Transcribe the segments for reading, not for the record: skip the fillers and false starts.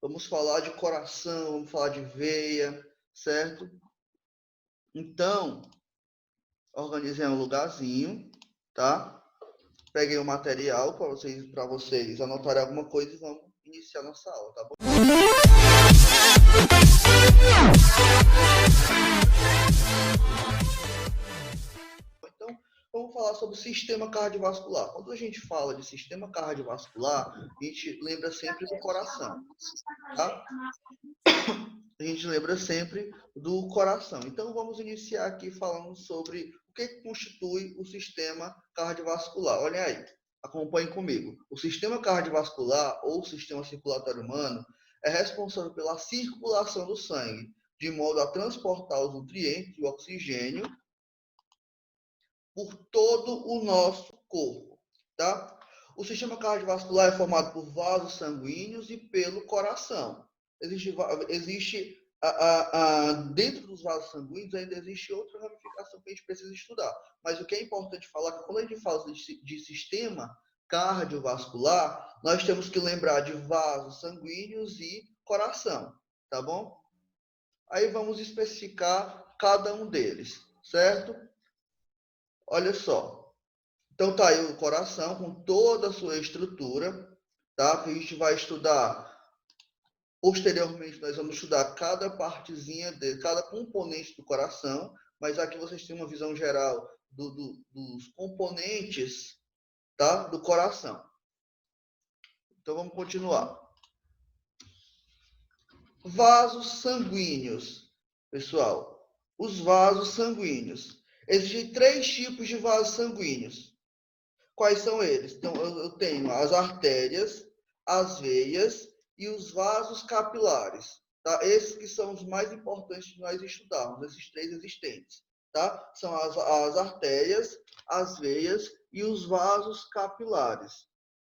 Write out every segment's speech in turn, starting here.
vamos falar de coração, vamos falar de veia, certo? Então, organizei um lugarzinho, tá? Peguei o material para vocês anotarem alguma coisa e vamos iniciar nossa aula, tá bom? Então, vamos falar sobre o sistema cardiovascular. Quando a gente fala de sistema cardiovascular, a gente lembra sempre do coração, tá? A gente lembra sempre do coração. Então, vamos iniciar aqui falando sobre o que constitui o sistema cardiovascular. Olhem aí, acompanhem comigo. O sistema cardiovascular, ou sistema circulatório humano, é responsável pela circulação do sangue, de modo a transportar os nutrientes e o oxigênio por todo o nosso corpo, tá? O sistema cardiovascular é formado por vasos sanguíneos e pelo coração. Existe dentro dos vasos sanguíneos ainda existe outra ramificação que a gente precisa estudar. Mas o que é importante falar é que quando a gente fala de sistema cardiovascular, nós temos que lembrar de vasos sanguíneos e coração, tá bom? Aí vamos especificar cada um deles, certo? Olha só. Então tá aí o coração com toda a sua estrutura, tá? Que a gente vai estudar posteriormente, nós vamos estudar cada partezinha de cada componente do coração, mas aqui vocês têm uma visão geral dos componentes, tá? Do coração. Então vamos continuar. Vasos sanguíneos, pessoal. Os vasos sanguíneos. Existem 3 tipos de vasos sanguíneos. Quais são eles? Então, eu tenho as artérias, as veias e os vasos capilares. Tá? Esses que são os mais importantes de nós estudarmos, esses 3 existentes. Tá? São as artérias, as veias e os vasos capilares.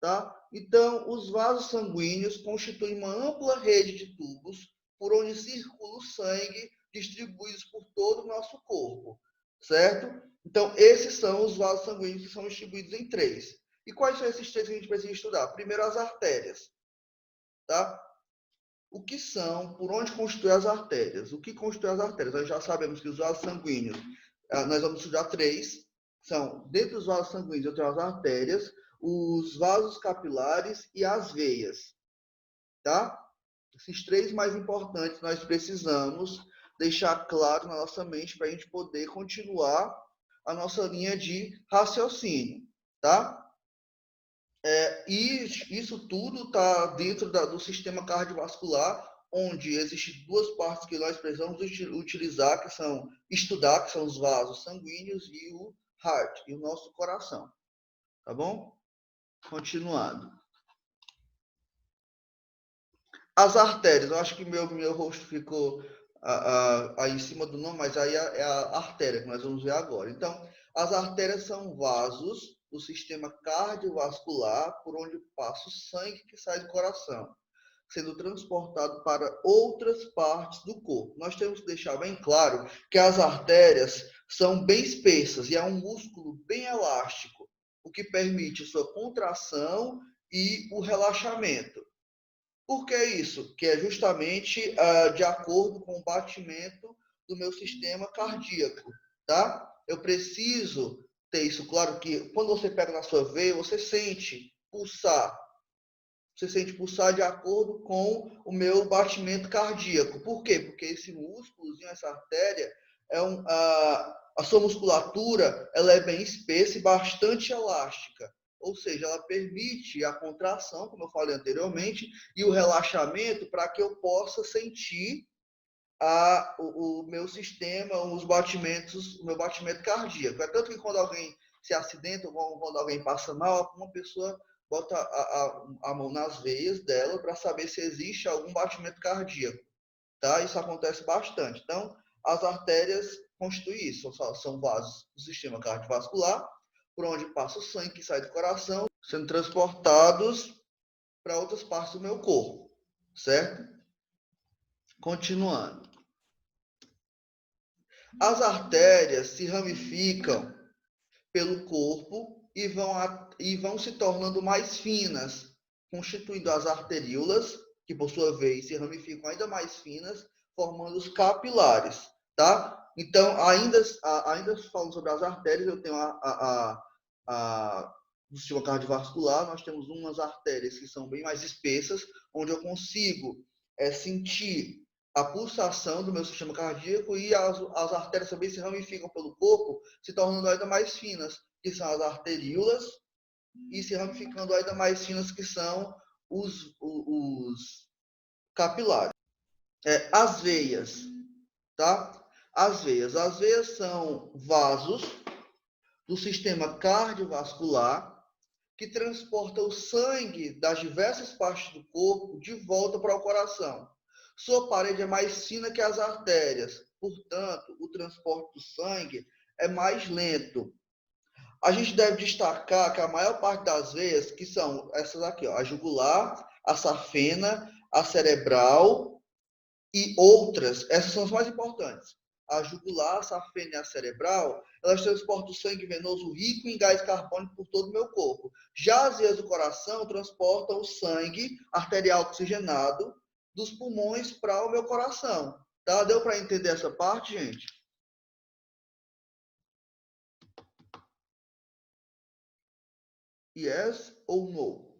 Tá? Então, os vasos sanguíneos constituem uma ampla rede de tubos por onde circula o sangue distribuídos por todo o nosso corpo. Certo? Então, esses são os vasos sanguíneos que são distribuídos em 3. E quais são esses 3 que a gente precisa estudar? Primeiro, as artérias. Tá? O que são, por onde constitui as artérias? O que constitui as artérias? Nós já sabemos que os vasos sanguíneos, nós vamos estudar 3. São, dentro dos vasos sanguíneos, eu tenho as artérias, os vasos capilares e as veias. Tá? Esses 3 mais importantes nós precisamos deixar claro na nossa mente para a gente poder continuar a nossa linha de raciocínio, tá? E isso tudo está dentro do sistema cardiovascular, onde existem 2 partes que nós precisamos utilizar, que são estudar, que são os vasos sanguíneos e o heart, e o nosso coração, tá bom? Continuando. As artérias, eu acho que meu rosto ficou aí em cima do nome, mas aí é a artéria que nós vamos ver agora. Então, as artérias são vasos do sistema cardiovascular por onde passa o sangue que sai do coração, sendo transportado para outras partes do corpo. Nós temos que deixar bem claro que as artérias são bem espessas e é um músculo bem elástico, o que permite sua contração e o relaxamento. Por que isso? Que é justamente de acordo com o batimento do meu sistema cardíaco, tá? Eu preciso ter isso claro que quando você pega na sua veia, você sente pulsar. Você sente pulsar de acordo com o meu batimento cardíaco. Por quê? Porque esse músculozinho, essa artéria, a sua musculatura ela é bem espessa e bastante elástica. Ou seja, ela permite a contração, como eu falei anteriormente, e o relaxamento para que eu possa sentir o meu sistema, os batimentos, o meu batimento cardíaco. É tanto que quando alguém se acidenta, ou quando alguém passa mal, uma pessoa bota a mão nas veias dela para saber se existe algum batimento cardíaco. Tá? Isso acontece bastante. Então, as artérias constituem isso, são vasos do sistema cardiovascular, por onde passa o sangue que sai do coração, sendo transportados para outras partes do meu corpo, certo? Continuando. As artérias se ramificam pelo corpo e vão se tornando mais finas, constituindo as arteríolas, que por sua vez se ramificam ainda mais finas, formando os capilares, tá? Então, ainda falando sobre as artérias, eu tenho no sistema cardiovascular, nós temos umas artérias que são bem mais espessas, onde eu consigo sentir a pulsação do meu sistema cardíaco, e as artérias também se ramificam pelo corpo, se tornando ainda mais finas, que são as arteríolas, e se ramificando ainda mais finas, que são os capilares. As veias, tá? As veias são vasos do sistema cardiovascular que transportam o sangue das diversas partes do corpo de volta para o coração. Sua parede é mais fina que as artérias, portanto, o transporte do sangue é mais lento. A gente deve destacar que a maior parte das veias, que são essas aqui, ó, a jugular, a safena, a cerebral e outras, essas são as mais importantes. A jugular, a safena e a cerebral, elas transportam o sangue venoso rico em gás carbônico por todo o meu corpo. Já as veias do coração transportam o sangue arterial oxigenado dos pulmões para o meu coração. Tá? Deu para entender essa parte, gente? Yes ou no?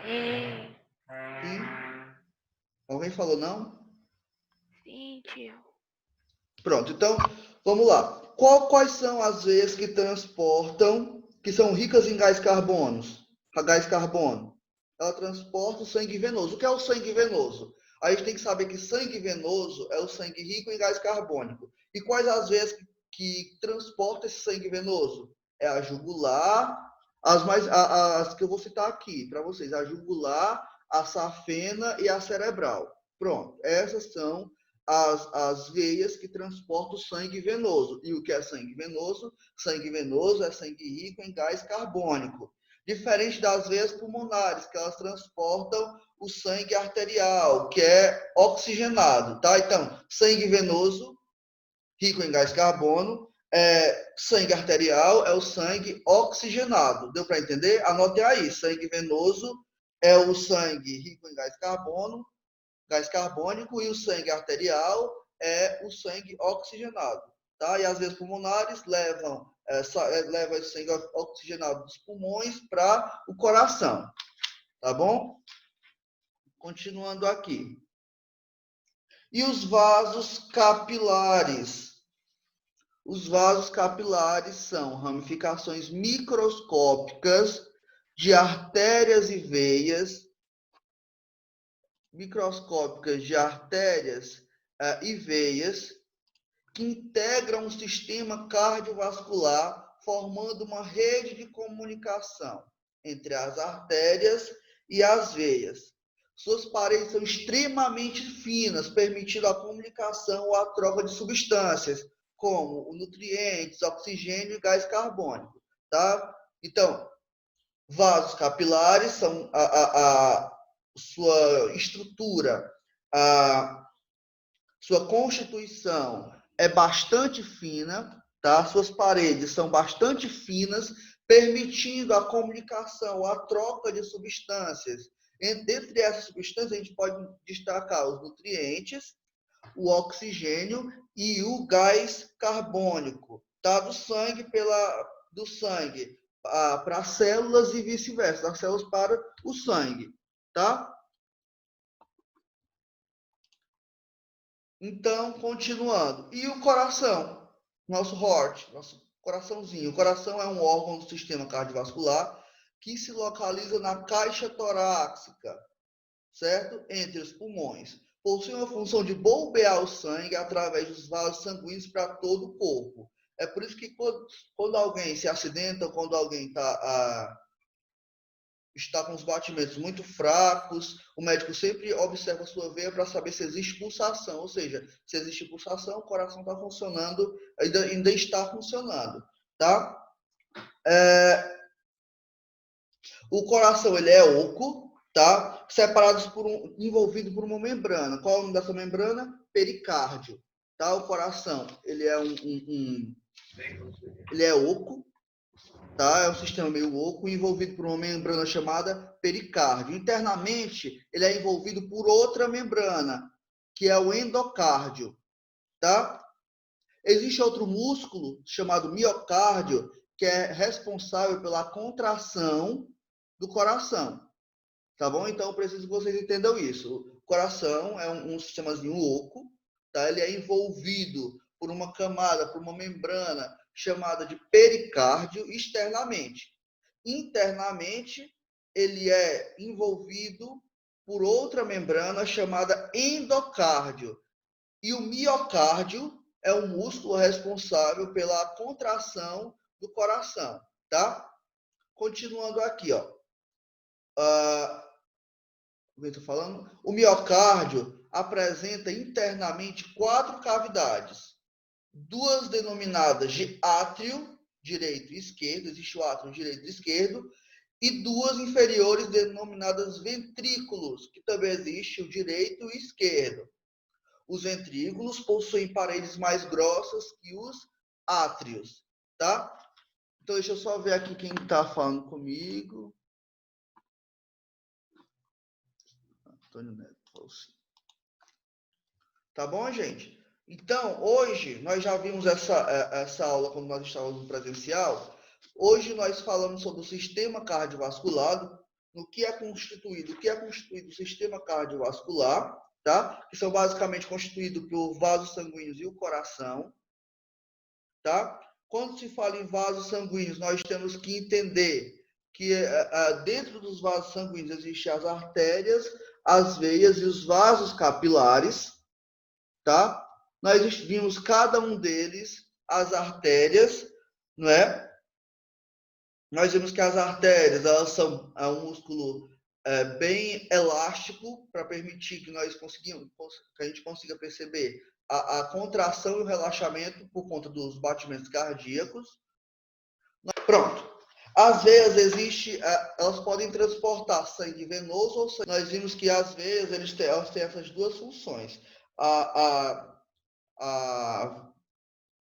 Sim. Alguém falou não? Sim, tio. Pronto, então, vamos lá. Quais são as veias que transportam, que são ricas em gás carbono? Ela transporta o sangue venoso. O que é o sangue venoso? A gente tem que saber que sangue venoso é o sangue rico em gás carbônico. E quais as veias que transportam esse sangue venoso? É a jugular, as que eu vou citar aqui para vocês, a jugular, a safena e a cerebral. Pronto, essas são as veias que transportam o sangue venoso. E o que é sangue venoso? Sangue venoso é sangue rico em gás carbônico. Diferente das veias pulmonares, que elas transportam o sangue arterial, que é oxigenado, tá? Então, sangue venoso, rico em gás carbono, sangue arterial é o sangue oxigenado. Deu para entender? Anote aí, sangue venoso é o sangue rico em gás carbônico, e o sangue arterial é o sangue oxigenado, tá? E as veias pulmonares levam esse sangue oxigenado dos pulmões para o coração, tá bom? Continuando aqui. E os vasos capilares? Os vasos capilares são ramificações microscópicas de artérias e veias que integram o sistema cardiovascular, formando uma rede de comunicação entre as artérias e as veias. Suas paredes são extremamente finas, permitindo a comunicação ou a troca de substâncias, como nutrientes, oxigênio e gás carbônico. Tá? Então, vasos capilares são a sua estrutura, a sua constituição é bastante fina, tá? Suas paredes são bastante finas, permitindo a comunicação, a troca de substâncias. Dentre essas substâncias, a gente pode destacar os nutrientes, o oxigênio e o gás carbônico, tá? Do sangue para as células e vice-versa, das células para o sangue, tá? Então, continuando. E o coração? Nosso heart, nosso coraçãozinho. O coração é um órgão do sistema cardiovascular que se localiza na caixa torácica, certo? Entre os pulmões. Possui uma função de bombear o sangue através dos vasos sanguíneos para todo o corpo. É por isso que quando alguém se acidenta, quando alguém está com os batimentos muito fracos, o médico sempre observa a sua veia para saber se existe pulsação, ou seja, se existe pulsação, o coração está funcionando, ainda está funcionando, tá? O coração, ele é oco, tá? Envolvido por uma membrana. Qual é o nome dessa membrana? Pericárdio, tá? O coração, ele é ele é oco, tá? É um sistema meio oco, envolvido por uma membrana chamada pericárdio. Internamente, ele é envolvido por outra membrana, que é o endocárdio, tá? Existe outro músculo chamado miocárdio, que é responsável pela contração do coração, tá bom? Então, eu preciso que vocês entendam isso. O coração é um sistemazinho oco, tá? Ele é envolvido por uma camada, por uma membrana chamada de pericárdio externamente. Internamente, ele é envolvido por outra membrana chamada endocárdio. E o miocárdio é o músculo responsável pela contração do coração, tá? Continuando aqui, ó. O que eu tô falando? O miocárdio apresenta internamente 4 cavidades. 2 denominadas de átrio direito e esquerdo, existe o átrio direito e esquerdo, e 2 inferiores denominadas ventrículos, que também existe o direito e o esquerdo. Os ventrículos possuem paredes mais grossas que os átrios, tá? Então, deixa eu só ver aqui quem está falando comigo. Antônio Neto, falou sim. Tá bom, gente? Então, hoje, nós já vimos essa aula quando nós estávamos no presencial. Hoje nós falamos sobre o sistema cardiovascular, no que é constituído, o sistema cardiovascular, tá? Que são basicamente constituídos por vasos sanguíneos e o coração, tá? Quando se fala em vasos sanguíneos, nós temos que entender que dentro dos vasos sanguíneos existem as artérias, as veias e os vasos capilares, tá? Nós vimos cada um deles, as artérias, não é? Nós vimos que as artérias, elas são um músculo bem elástico para permitir que que a gente consiga perceber a contração e o relaxamento por conta dos batimentos cardíacos. Pronto. As veias elas podem transportar sangue venoso ou sangue. Nós vimos que as veias elas têm essas duas funções. A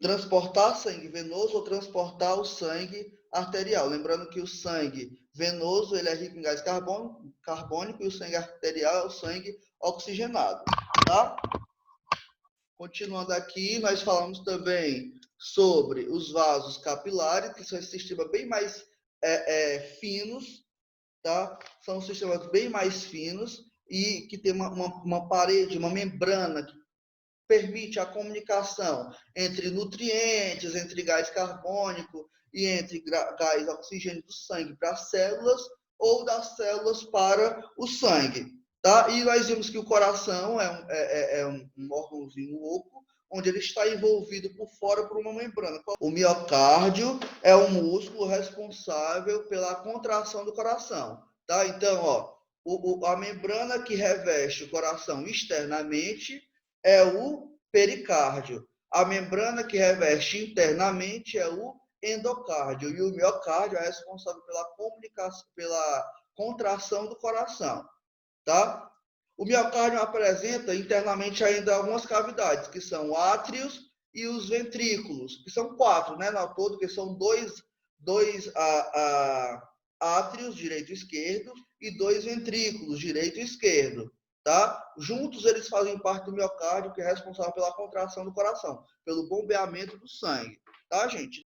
transportar sangue venoso ou transportar o sangue arterial. Lembrando que o sangue venoso ele é rico em gás carbônico e o sangue arterial é o sangue oxigenado, tá? Continuando aqui, nós falamos também sobre os vasos capilares, que são esses sistemas bem mais finos, tá? São sistemas bem mais finos e que tem uma parede, uma membrana que permite a comunicação entre nutrientes, entre gás carbônico e entre gás oxigênio do sangue para as células ou das células para o sangue. Tá? E nós vimos que o coração é um órgãozinho oco, onde ele está envolvido por fora por uma membrana. O miocárdio é o músculo responsável pela contração do coração. Tá? Então, ó, a membrana que reveste o coração externamente é o pericárdio. A membrana que reveste internamente é o endocárdio. E o miocárdio é responsável pela comunicação, pela contração do coração. Tá? O miocárdio apresenta internamente ainda algumas cavidades, que são átrios e os ventrículos, que são 4, né, no todo, que são dois átrios, direito e esquerdo, e 2 ventrículos, direito e esquerdo. Tá? Juntos eles fazem parte do miocárdio, que é responsável pela contração do coração, pelo bombeamento do sangue. Tá, gente?